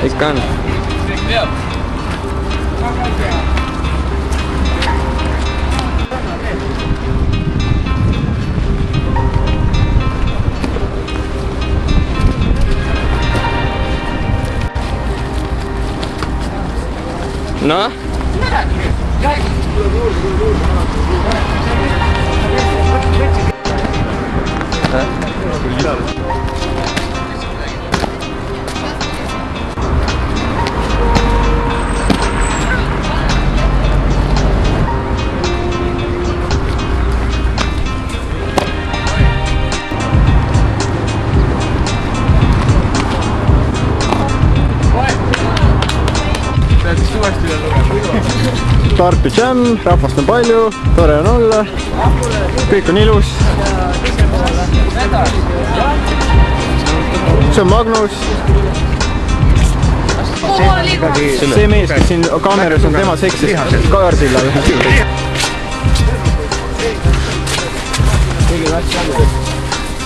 Ikka on. Noh? Tartu Jam, rahvast on palju, tore on olla, kõik on ilus. See on Magnus. See mees, kes siin kaameras on, tema seksis Kaarsilla.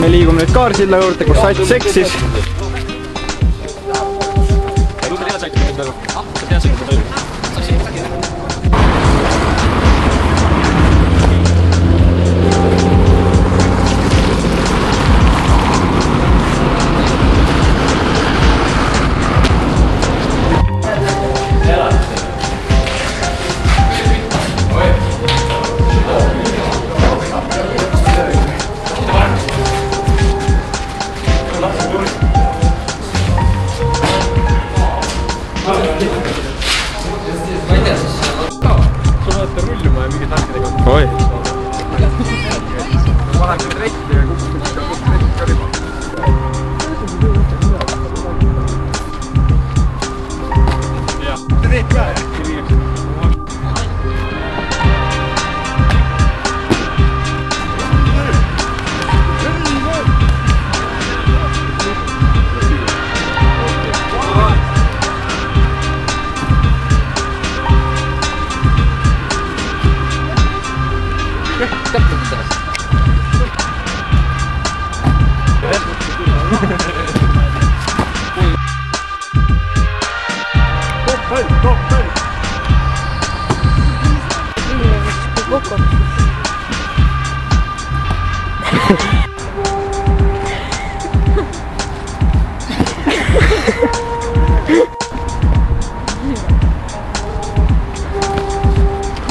Me liigume nüüd Kaarsilla juurde, kus Sats seksis. Oi.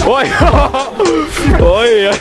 Oi! Oi!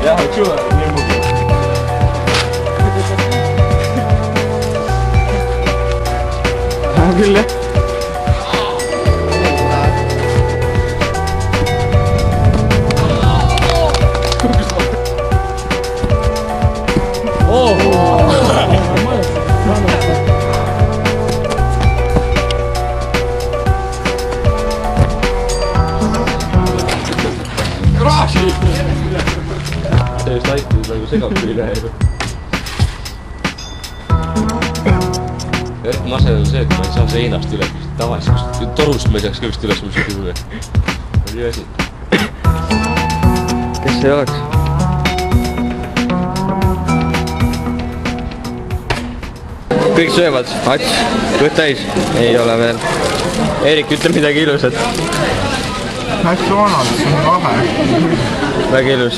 jah, tšuva, nii muidu. Küll jah. Sellest aitas nagu segab küll üle. Mase on see, et ma ei saa seinast üle. Tavaliselt torust ma ei saaks ka vist üles muidugi juurde. Oli asi. Kes see oleks? Kõik söövad. Ats, kõht täis? Ei ole veel. Eerik, ütle midagi ilusat. McDonald's on lahe. Väga ilus.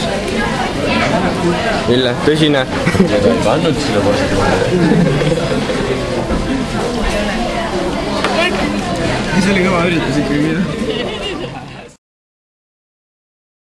Ville, tõsine? Ja ta ei pannud sinna varsti vahele. See oli kõva üritus ikkagi.